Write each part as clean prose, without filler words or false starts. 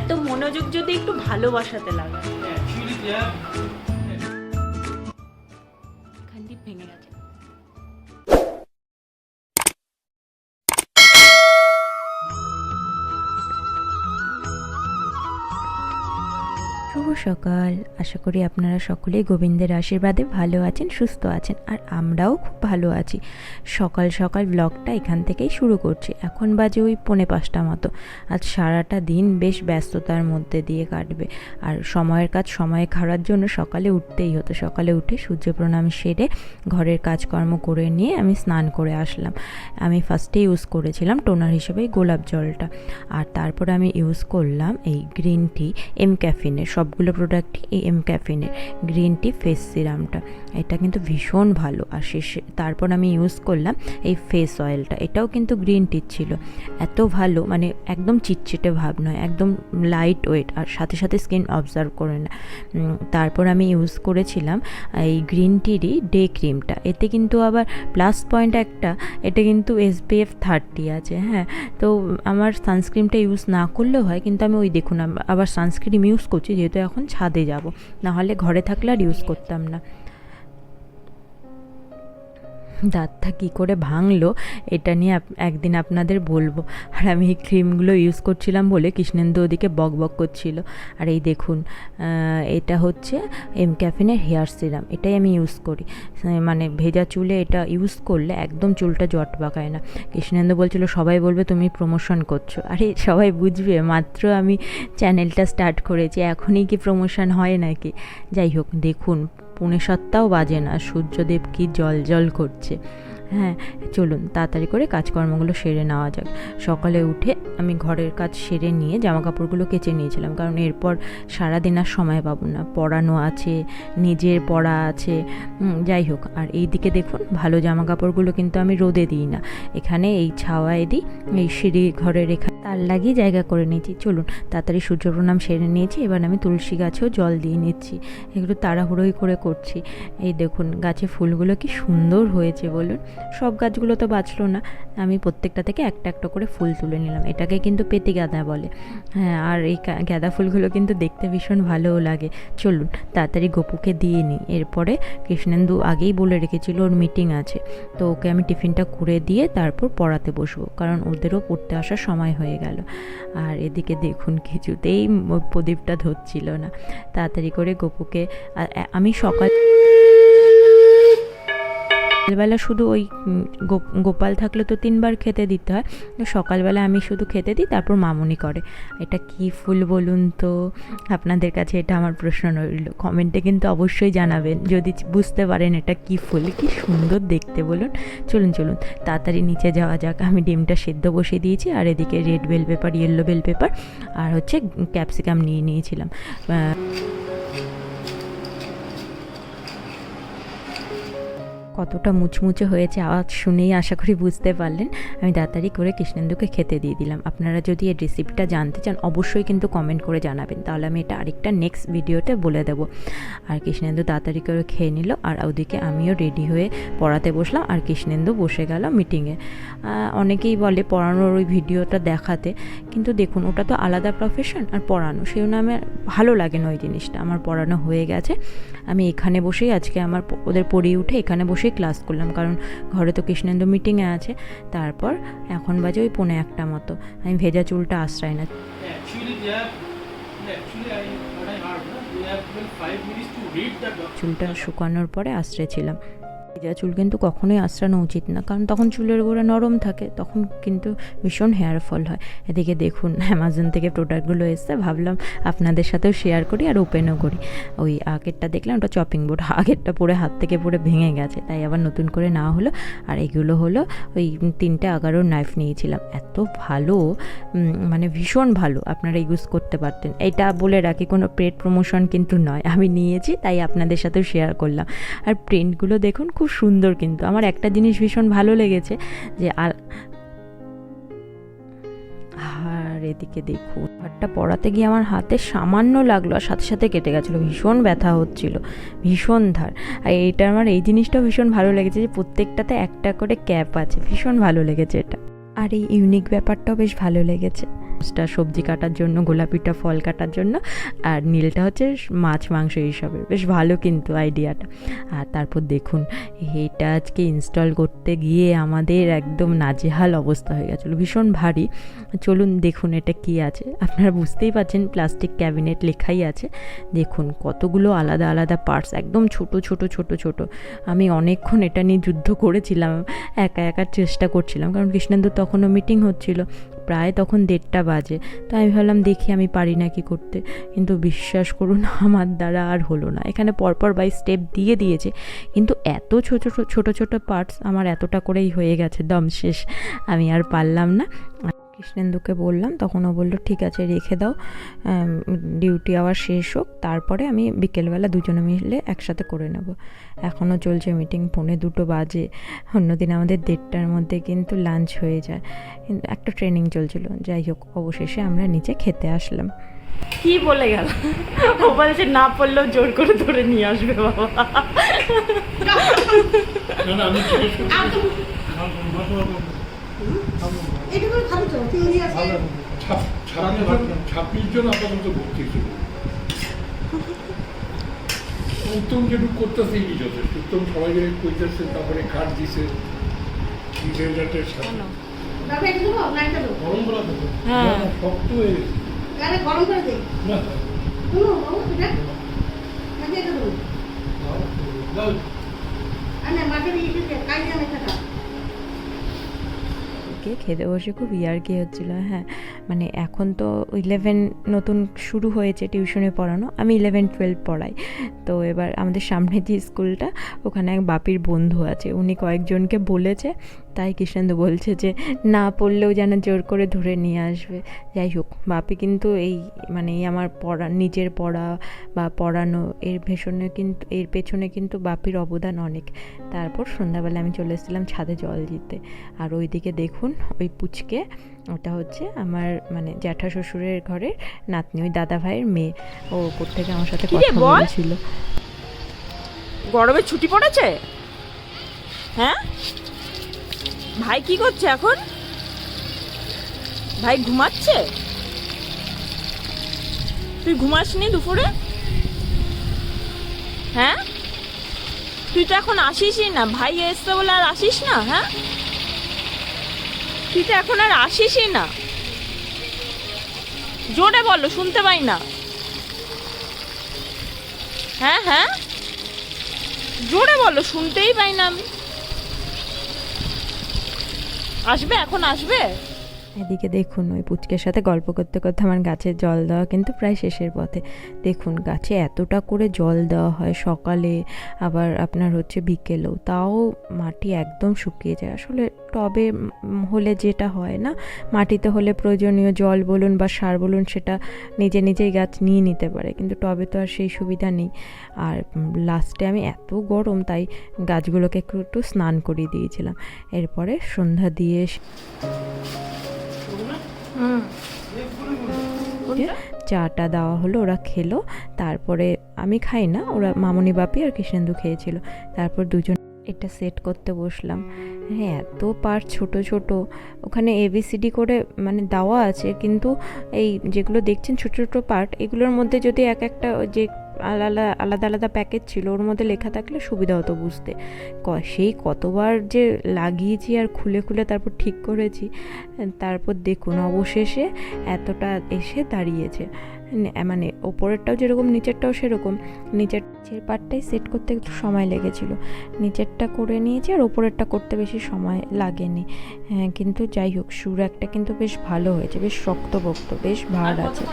এত মনোযোগ যদি একটু ভালোবাসাতে লাগে। খান্ডি ভেঙে গেছে। শুভ সকাল। আশা করি আপনারা সকলেই গোবিন্দের আশীর্বাদে ভালো আছেন, সুস্থ আছেন, আর আমরাও খুব ভালো আছি। সকাল সকাল ব্লগটা এখান থেকেই শুরু করছি। এখন বাজে ওই 4:45 মতো। আজ সারাটা দিন বেশ ব্যস্ততার মধ্যে দিয়ে কাটবে, আর সময়ের কাজ সময়ে খাওয়ার জন্য সকালে উঠতেই হতো। সকালে উঠে সূর্য প্রণাম সেরে ঘরের কাজকর্ম করে নিয়ে আমি স্নান করে আসলাম। আমি ফার্স্টে ইউজ করেছিলাম টোনার হিসেবে গোলাপ জলটা, আর তারপর আমি ইউজ করলাম এই গ্রিন টি এম ক্যাফিনের। সবগুলো প্রোডাক্টই এই এম ক্যাফিনের গ্রিন টি ফেস সিরামটা। এটা কিন্তু ভীষণ ভালো। আর তারপর আমি ইউজ করলাম এই ফেস অয়েলটা, এটাও কিন্তু গ্রিন টির ছিল। এত ভালো, মানে একদম চিটচিটে ভাব নয়, একদম লাইট ওয়েট, আর সাথে সাথে স্কিন অবজার্ভ করে না। তারপর আমি ইউজ করেছিলাম এই গ্রিন টিরই ডে ক্রিমটা। এতে কিন্তু আবার প্লাস পয়েন্ট একটা, এটা কিন্তু SPF 30 আছে। হ্যাঁ, তো আমার সানস্ক্রিনটা ইউজ না করলেও হয়, কিন্তু আমি ওই দেখুন আবার সানস্ক্রিন ইউজ করছি, যেহেতু এখন ছাদে যাব, নাহলে ঘরে থাকলে আর ইউজ করতাম না। দাঁতটা কী করে ভাঙলো এটা নিয়ে একদিন আপনাদের বলবো। আর আমি এই ক্রিমগুলো ইউজ করছিলাম বলে কৃষ্ণেন্দু ওদিকে বক বক করছিল। আর এই দেখুন, এটা হচ্ছে এম ক্যাফিনের হেয়ার সিরাম। এটাই আমি ইউজ করি, মানে ভেজা চুলে এটা ইউজ করলে একদম চুলটা জট পাকায় না। কৃষ্ণেন্দু বলছিল সবাই বলবে তুমি প্রমোশন করছো। আরে সবাই বুঝবে, মাত্র আমি চ্যানেলটা স্টার্ট করেছি, এখনই কি প্রমোশন হয় নাকি? যাই হোক, দেখুন 6:45 বাজে না, সূর্যদেব কি জল জল করছে। হ্যাঁ, চলুন তাড়াতাড়ি করে কাজকর্মগুলো সেরে নেওয়া যাক। সকালে উঠে আমি ঘরের কাজ সেরে নিয়ে জামা কাপড়গুলো কেচে নিয়েছিলাম, কারণ এরপর সারাদিন আর সময় পাবো না, পড়ানো আছে, নিজের পড়া আছে। যাই হোক, আর এই দিকে দেখুন ভালো জামা কাপড়গুলো কিন্তু আমি রোদে দিই না, এখানে এই ছাওয়ায় দিই, এই সিঁড়ি ঘরের এখানে তার লাগিয়ে জায়গা করে নিয়েছি। চলুন তাড়াতাড়ি সূর্য প্রণাম সেরে নিয়েছি, এবার আমি তুলসী গাছেও জল দিয়ে নিচ্ছি। এগুলো তাড়াহুড়োই করে করছি। এই দেখুন গাছে ফুলগুলো কি সুন্দর হয়েছে বলুন। সব গাছগুলো তো বাঁচলো না, আমি প্রত্যেকটা থেকে একটা একটা করে ফুল তুলে নিলাম। এটাকে কিন্তু পেতি গাঁদা বলে। হ্যাঁ, আর এই গাঁদা ফুলগুলো কিন্তু দেখতে ভীষণ ভালোও লাগে। চলুন তাড়াতাড়ি গপুকে দিয়ে নিই। এরপরে কৃষ্ণেন্দু আগেই বলে রেখেছিল ওর মিটিং আছে, তো ওকে আমি টিফিনটা করে দিয়ে তারপর পড়াতে বসবো, কারণ ওদেরও পড়তে আসার সময় হয়ে গেল। আর এদিকে দেখুন কিছুতেই প্রদীপটা ধরছিল না। তাড়াতাড়ি করে গপুকে আমি সকালবেলা শুধু ওই গোপাল থাকলে তো 3 বার খেতে দিতে হয়, তো সকালবেলা আমি শুধু খেতে দিই, তারপর মামুনি করে। এটা কি ফুল বলুন তো? আপনাদের কাছে এটা আমার প্রশ্ন রইল, কমেন্টে কিন্তু অবশ্যই জানাবেন যদি বুঝতে পারেন এটা কি ফুল। কি সুন্দর দেখতে বলুন। চলুন চলুন তাড়াতাড়ি নিচে যাওয়া যাক। আমি ডিমটা সেদ্ধ বসিয়ে দিয়েছি, আর এদিকে red bell pepper, yellow bell pepper, আর হচ্ছে ক্যাপসিকাম নিয়ে নিয়েছিলাম। কতটা মুচমুচে হয়েছে আওয়াজ শুনেই আশা করি বুঝতে পারলেন। আমি তাড়াতাড়ি করে কৃষ্ণেন্দুকে খেতে দিয়ে দিলাম। আপনারা যদি এই রেসিপিটা জানতে চান অবশ্যই কিন্তু কমেন্ট করে জানাবেন, তাহলে আমি এটা আরেকটা নেক্সট ভিডিওতে বলে দেবো। আর কৃষ্ণেন্দু তাড়াতাড়ি করে খেয়ে নিল, আর ওদিকে আমিও রেডি হয়ে পড়াতে বসলাম, আর কৃষ্ণেন্দু বসে গেল মিটিংয়ে। অনেকেই বলে পড়ানোর ওই ভিডিওটা দেখাতে, কিন্তু দেখুন ওটা তো আলাদা প্রফেশন, আর পড়ানো সেই জন্য আমার ভালো লাগে না ওই জিনিসটা। আমার পড়ানো হয়ে গেছে, আমি এখানে বসেই আজকে আমার ওদের পড়িয়ে উঠে এখানে বসেই ক্লাস করলাম, কারণ ঘরে তো কৃষ্ণেন্দু মিটিংয়ে আছে। তারপর এখন বাজে ওই 1:45 মতো। আমি ভেজা চুলটা আশ্রয় না, চুলটা শুকানোর পরে আশ্রয়েছিলাম। ভেজা চুল কিন্তু কখনোই আঁচড়ানো উচিত না, কারণ তখন চুলের গোড়া নরম থাকে, তখন কিন্তু ভীষণ হেয়ার ফল হয়। এদিকে দেখুন অ্যামাজন থেকে প্রোডাক্টগুলো এসছে, ভাবলাম আপনাদের সাথেও শেয়ার করি আর ওপেনও করি। ওই আগেরটা দেখলাম ওটা চপিং বোর্ড, আগেরটা পরে হাত থেকে পরে ভেঙে গেছে, তাই আবার নতুন করে নেওয়া হলো। আর এগুলো হলো ওই 3টে 11 নাইফ নিয়েছিলাম। এত ভালো, মানে ভীষণ ভালো, আপনারা ইউজ করতে পারতেন। এটা বলে রাখি কোনো পেড প্রমোশন কিন্তু নয়, আমি নিয়েছি তাই আপনাদের সাথেও শেয়ার করলাম। আর প্রিন্টগুলো দেখুন খুব সুন্দর, কিন্তু আমার একটা জিনিস ভীষণ ভালো লেগেছে যে আর এদিকে দেখুন হাতটা পড়াতে গিয়ে আমার হাতে সামান্য লাগলো, আর সাথে সাথে কেটে গেছিলো, ভীষণ ব্যথা হচ্ছিল, ভীষণ ধার। আর এইটা আমার এই জিনিসটাও ভীষণ ভালো লেগেছে যে প্রত্যেকটাতে একটা করে ক্যাপ আছে, ভীষণ ভালো লেগেছে এটা। আর এই ইউনিক ব্যাপারটাও বেশ ভালো লেগেছে। সবজি কাটার জন্য, গোলাপিটা ফল কাটার জন্য, আর নীলটা হচ্ছে মাছ মাংস এইসবের। বেশ ভালো কিন্তু আইডিয়াটা। আর তারপর দেখুন এটা আজকে ইনস্টল করতে গিয়ে আমাদের একদম নাজেহাল অবস্থা হয়ে গেছিলো, ভীষণ ভারী। চলুন দেখুন এটা কি আছে, আপনারা বুঝতেই পারছেন প্লাস্টিক ক্যাবিনেট লেখাই আছে। দেখুন কতগুলো আলাদা আলাদা পার্টস, একদম ছোট ছোট ছোট ছোট। আমি অনেকক্ষণ এটা নিয়ে যুদ্ধ করেছিলাম, একা একা চেষ্টা করছিলাম, কারণ কৃষ্ণেন্দু তখনও মিটিং হচ্ছিল, প্রায় তখন 1:30 বাজে। তো আমি ভাবলাম দেখি আমি পারি না কি করতে, কিন্তু বিশ্বাস করুন আমার দ্বারা আর হলো না। এখানে পরপর বাই স্টেপ দিয়ে দিয়েছে, কিন্তু এত ছোট ছোট ছোট পার্টস আমার এতটা করেই হয়ে গেছে, দম শেষ, আমি আর পারলাম না। কৃষ্ণেন্দুকে বললাম, তখন ও বললো ঠিক আছে রেখে দাও, ডিউটি আওয়ার শেষ হোক, তারপরে আমি বিকেলবেলা দুজনে মিলে একসাথে করে নেব। এখনও চলছে মিটিং, 1:45 বাজে। অন্যদিন আমাদের 1:30টার মধ্যে কিন্তু লাঞ্চ হয়ে যায়, কিন্তু একটা ট্রেনিং চলছিল। যাই হোক, অবশেষে আমরা নিচে খেতে আসলাম। কি বলে গেল, ও বলছে না পড়লেও জোর করে ধরে নিয়ে আসবে বাবা। উত্তম যেটুকু করতেছে এই যথেষ্ট। উত্তম সবাই কইতেছে, তারপরে কাঠ দিছে গরম করা দেবো, শক্ত হয়ে গেছে, গরম করে দিই খেতে বসে খুব ইয়ার্কি হচ্ছিলো। হ্যাঁ, মানে এখন তো 11 নতুন শুরু হয়েছে টিউশনে পড়ানো, আমি 11-12 পড়াই। তো এবার আমাদের সামনে যে স্কুলটা, ওখানে এক বাপির বন্ধু আছে, উনি কয়েকজনকে বলেছে, তাই কৃষ্ণেন্দু বলছে যে না পড়লেও যেন জোর করে ধরে নিয়ে আসবে। যাই হোক, বাপি কিন্তু এই মানে এই আমার পড়া, নিজের পড়া বা পড়ানো, এর পেছনে কিন্তু বাপির অবদান অনেক। তারপর সন্ধ্যাবেলা আমি চলে এসেছিলাম ছাদে জল দিতে। আর ওইদিকে দেখুন ওই পুচকে, ওটা হচ্ছে আমার মানে জ্যাঠা শ্বশুরের ঘরের নাতনি, ওই দাদা ভাইয়ের মেয়ে। ও ওপর থেকে আমার সাথে কথা বলছিল। গরমে ছুটি পড়েছে? হ্যাঁ, ভাই কি করছে এখন? ভাই ঘুমাচ্ছে? তুই ঘুমাসনি দুপুরে? হ্যাঁ, তুই তো এখন আসিসই না, ভাই এসছে বলে আর আসিস না? হ্যাঁ, তুই তো এখন আর আসিসই না, জোরে বলো, শুনতে পাই না। হ্যাঁ হ্যাঁ, জোরে বলো, শুনতেই পাই না আমি। আসবে এখন, আসবে? এদিকে দেখুন ওই পুচকের সাথে গল্প করতে করতে আমার গাছের জল দেওয়া কিন্তু প্রায় শেষের পথে। দেখুন গাছে এতটা করে জল দেওয়া হয় সকালে, আবার আপনার হচ্ছে বিকেলেও, তাও মাটি একদম শুকিয়ে যায়। আসলে টবে হলে যেটা হয় না, মাটিতে হলে প্রয়োজনীয় জল বলুন বা সার বলুন সেটা নিজে নিজেই গাছ নিয়ে নিতে পারে, কিন্তু টবে তো আর সেই সুবিধা নেই। আর লাস্টে আমি এত গরম, তাই গাছগুলোকে একটু স্নান করিয়ে দিয়েছিলাম। এরপরে সন্ধ্যা দিয়ে চাটা দেওয়া হলো, ওরা খেলো। তারপরে আমি খাই না, ওরা মামনি বাপি আর কৃষ্ণেন্দু খেয়েছিল। তারপর দুজন এটা সেট করতে বসলাম। হ্যাঁ, এত পার্ট ছোট ছোট, ওখানে ABCD করে মানে দেওয়া আছে, কিন্তু এই যেগুলো দেখছেন ছোট ছোট পার্ট, এগুলোর মধ্যে যদি এক একটা যে আলাদা আলাদা আলাদা প্যাকেজ ছিল, ওর মধ্যে লেখা থাকলে সুবিধা হতো বুঝতে। সেই কতবার যে লাগিয়েছি আর খুলে খুলে তারপর ঠিক করেছি। তারপর দেখুন অবশেষে এতটা এসে দাঁড়িয়েছে, মানে ওপরেরটাও যেরকম নিচেরটাও সেরকম। নিচের পার্টটাই সেট করতে একটু সময় লেগেছিল, নিচেরটা করে নিয়েছি, আর ওপরেরটা করতে বেশি সময় লাগেনি। হ্যাঁ, কিন্তু যাই হোক সুর একটা কিন্তু বেশ ভালো হয়েছে, বেশ শক্তপোক্ত, বেশ ভার আছে।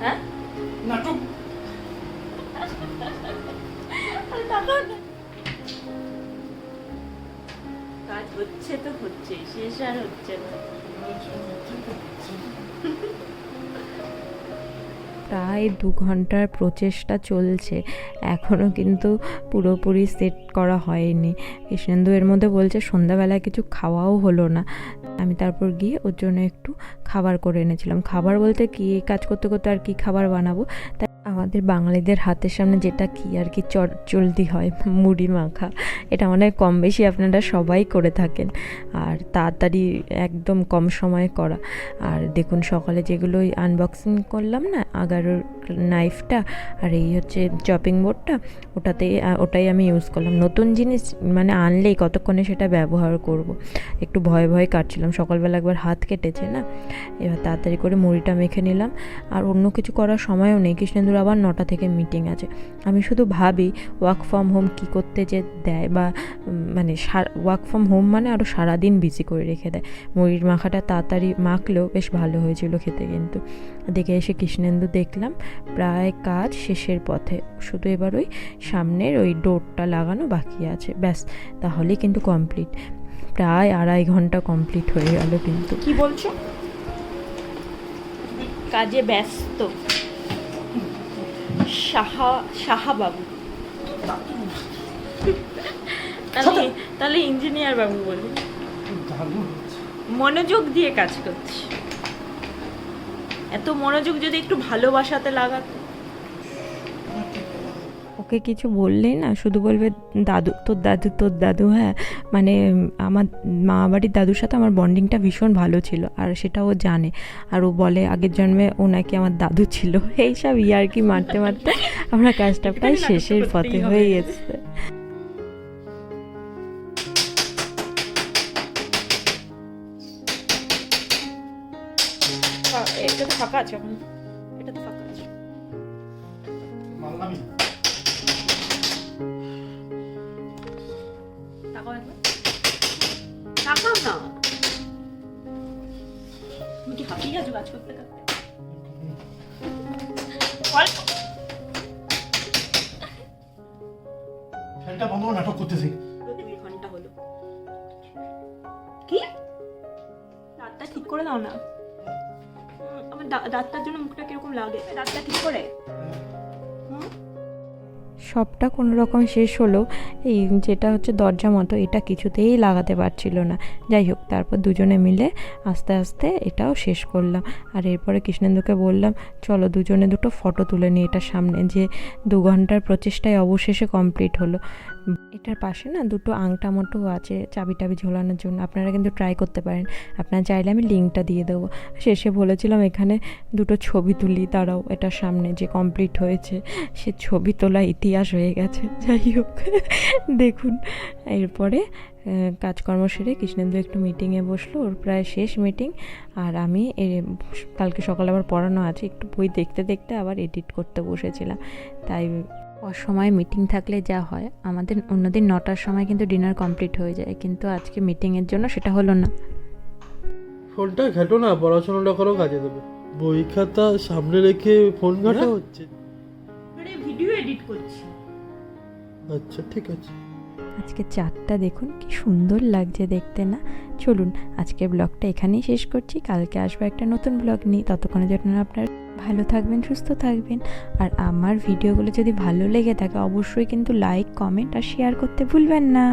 হ্যাঁ, নাটক কাজ হচ্ছে তো হচ্ছে, শেষ আর হচ্ছে না। প্রায় 2 ঘন্টার প্রচেষ্টা চলছে, এখনও কিন্তু পুরোপুরি সেট করা হয়নি। কৃষ্ণেন্দু এর মধ্যে বলছে সন্ধ্যাবেলায় কিছু খাওয়াও হলো না। আমি তারপর গিয়ে ওর জন্য একটু খাবার করে এনেছিলাম। খাবার বলতে কি, কাজ করতে করতে আর কি খাবার বানাবো, তাই আমাদের বাঙালিদের হাতের সামনে যেটা কি আর কি চলতি হয়, মুড়ি মাখা, এটা মানে কম বেশি আপনারা সবাই করে থাকেন, আর তাড়াতাড়ি একদম কম সময়ে করা। আর দেখুন সকালে যেগুলো আনবক্সিং করলাম না, আগারোর নাইফটা আর এই হচ্ছে চপিং বোর্ডটা, ওটাই আমি ইউজ করলাম। নতুন জিনিস মানে আনলেই কতক্ষণে সেটা ব্যবহার করব, একটু ভয়ে ভয়ে কাটছিলাম, সকালবেলা একবার হাত কেটেছে না। এবার তাড়াতাড়ি করে মুড়িটা মেখে নিলাম, আর অন্য কিছু করার সময়ও নেই। কৃষ্ণেন্দুর আবার 9টা থেকে মিটিং আছে। আমি শুধু ভাবি ওয়ার্ক ফ্রম হোম কী করতে যে দেয়, বা মানে ওয়ার্ক ফ্রম হোম মানে আরও সারাদিন বিজি করে রেখে দেয়। মুড়ির মাখাটা তাড়াতাড়ি মাখলেও বেশ ভালো হয়েছিল খেতে। কিন্তু দেখে এসে কৃষ্ণেন্দু দেখলাম প্রায় কাজ শেষের পথে, শুধু এবার ওই সামনের ওই ডোরটা লাগানো বাকি আছে, ব্যাস তাহলেই কিন্তু কমপ্লিট। প্রায় 2.5 ঘন্টা কমপ্লিট হয়ে গেল। কিন্তু কি বলছো? কাজে ব্যস্ত সাহা বাবু। তাহলে ইঞ্জিনিয়ার বাবু বলি। মনোযোগ দিয়ে কাজ করছি, এত মনোযোগ যদি একটু ভালোবাসাতে লাগাতো। ওকে কিছু বললেই না শুধু বলবে দাদু, তোর দাদু, তোর দাদু। হ্যাঁ, মানে আমার মা বাড়ির দাদুর সাথে আমার বন্ডিংটা ভীষণ ভালো ছিল, আর সেটা ও জানে। আর ও বলে আগের জন্মে ও নাকি আমার দাদু ছিল। এইসব ইয়ার্কি মারতে মারতে আমরা কাজটা প্রায় শেষের পথে হয়ে গেছে। এটা তো ফাঁকা আছে এখন, এটা তো ফাঁকা আছে। তাকাও না, তুমি কি হাঁপিয়ে গেছো কাজ করতে করতে? ফ্যানটা বন্ধ করে নাটক করতেছি। 2 ঘন্টা হলো। কি দাঁতটা ঠিক করে দাও না, আমার দাঁতটার জন্য মুখটা কিরকম লাগে। দাঁতটা ঠিক করে সবটা কোনো রকম শেষ হলো। এই যেটা হচ্ছে দরজা মতো, এটা কিছুতেই লাগাতে পারছিল না। যাই হোক, তারপর দুজনে মিলে আস্তে আস্তে এটাও শেষ করলাম। আর এরপরে কৃষ্ণেন্দুকে বললাম চলো দুজনে দুটো ফটো তুলে নিই এটার সামনে, যে 2 ঘন্টার প্রচেষ্টায় অবশেষে কমপ্লিট হলো। এটার পাশে না দুটো আংটা মতো আছে চাবি টাবি ঝোলানোর জন্য, আপনারা কিন্তু ট্রাই করতে পারেন। আপনারা চাইলে আমি লিঙ্কটা দিয়ে দেবো। শেষে বলেছিলাম এখানে দুটো ছবি তুলি, তারাও এটার সামনে যে কমপ্লিট হয়েছে, সে ছবি তোলা ইতিহাস হয়ে গেছে। যাই হোক, দেখুন এরপরে কাজকর্ম সেরে কৃষ্ণেন্দু একটু মিটিংয়ে বসলো, ওর প্রায় শেষ মিটিং। আর আমি কালকে সকালে আবার পড়ানো আছে, একটু বই দেখতে দেখতে আবার এডিট করতে বসেছিলাম। তাই অসময়ে মিটিং থাকলে যা হয়, আমাদের অন্যদিন 9টার সময় কিন্তু ডিনার কমপ্লিট হয়ে যায়, কিন্তু আজকে মিটিংয়ের জন্য সেটা হলো না। ফোনটা ঘাটো না, পড়াশোনাটা করো, কাজে দেবে। বই খাতা সামনে রেখে ফোন ঘাটা হচ্ছে। আরে ভিডিও এডিট করছি। আচ্ছা ঠিক আছে। আজকে চাঁদটা দেখুন কি সুন্দর লাগছে দেখতে না। চলুন আজকের ব্লগটা এখানেই শেষ করছি, কালকে আসবো একটা নতুন ব্লগ নিয়ে। ততক্ষণে জন্য আপনার ভালো থাকবেন, সুস্থ থাকবেন। আর আমার ভিডিওগুলো যদি ভালো লেগে থাকে অবশ্যই কিন্তু লাইক, কমেন্ট আর শেয়ার করতে ভুলবেন না।